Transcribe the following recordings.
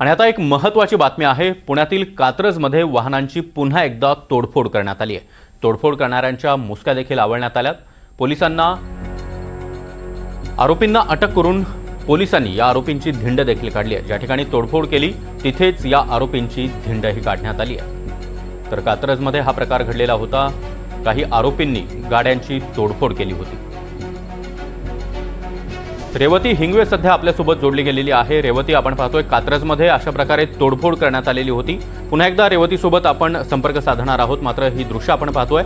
आणि आता एक महत्त्वाची बातमी आहे। पुण्यातील कात्रजमध्ये वाहनांची पुन्हा एकदा तोडफोड करण्यात आली आहे। तोडफोड करणाऱ्यांच्या मुसक्या देखील आवळण्यात आल्यात। आरोपींना अटक करून पोलिसांनी या आरोपींची धिंड देखील काढली आहे। ज्या ठिकाणी तोडफोड केली तिथेच या आरोपींची धिंडही काढण्यात आली आहे। तर कात्रजमध्ये हा प्रकार घडलेला होता। काही आरोपींनी गाड्यांची तोडफोड केली होती। रेवती हिंगवे सध्या आपल्यासोबत जोडली गेलेली आहे। रेवती, आपण पाहतोय कात्रजमध्ये अशा प्रकारे तोडफोड करण्यात आलेली होती। पुन्हा एकदा रेवतीसोबत आपण संपर्क साधणार आहोत। मात्र ही दृश्य आपण पाहतोय,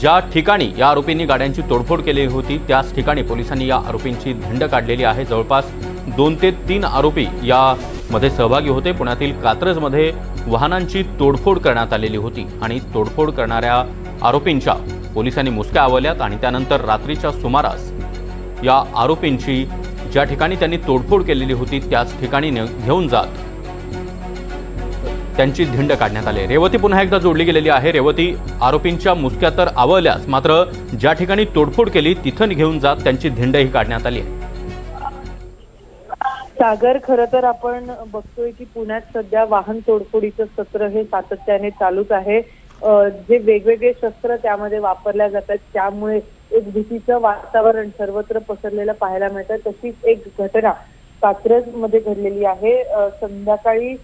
ज्या ठिकाणी या आरोपींनी गाड्यांची तोडफोड केली होती त्याच ठिकाणी पोलिसांनी या आरोपींची धिंड काढलेली आहे। जवळपास 2 ते 3 आरोपी यामध्ये सहभागी होते। पुण्यातील कात्रजमध्ये वाहनांची तोडफोड करण्यात आलेली होती आणि तोडफोड करणाऱ्या आरोपींच्या पोलिसांनी मुसक्या आवळल्यात आणि त्यानंतर रात्रीच्या सुमारास या आरोपींची ज्या ठिकाणी त्यांनी तोडफोड केलेली होती त्याच ठिकाणी घेऊन जात त्यांची धिंड काढण्यात आली। रेवती पुन्हा एकदा जोडली गेलेली आहे। रेवती, आरोपींच्या मुसक्या तर आवळल्याच, मात्र ज्या ठिकाणी तोडफोड केली तिथं घेऊन जात त्यांची धिंडही काढण्यात आली आहे। सागर, खरं तर आपण बघतोय की पुण्यात सध्या वाहन तोडफोडीचं सत्र हे सातत्याने चालूच आहे। जे वेगवेगळे शस्त्र त्यामध्ये वापरल्या जातात त्यामुळे एक भीतीचं वातावरण सर्वत्र पसरलेलं पाहायला मिळतं। तशीच एक घटना कात्रजमध्ये घडलेली आहे। संध्याकाळी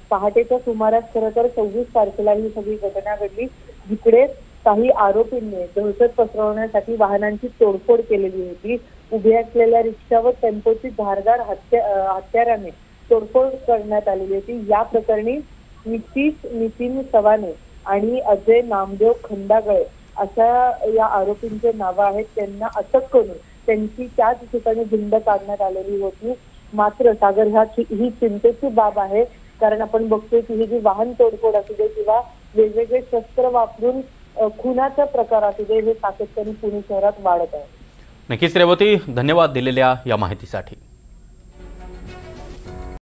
पहाटेच्या सुमारास खरं तर 26 तारखेला ही सगळी घटना घडली, जिकडे काही आरोपींनी दहशत पसरवण्यासाठी वाहनांची तोडफोड केलेली होती। उभ्या असलेल्या रिक्षा व टेम्पोची धारदार हत्याराने तोडफोड करण्यात आलेली होती। या प्रकरणी नितीन सवाने आणि अजय नामदेव खंडागळे अशा या आरोपींचे नाव आहेत। त्यांना अटक करून त्यांची त्याच ठिकाणी धिंड काढण्यात आलेली होती। मात्र सागर, ही चिंतेची बाब आहे, कारण आपण बघतोय की ही जी वाहन तोडफोड असू दे किंवा वेगवेगळे शस्त्र वापरून खुनाचा प्रकार असू दे, हे सातत्याने पुणे शहरात वाढत आहे। नक्कीच रेवती, धन्यवाद दिलेल्या या माहितीसाठी।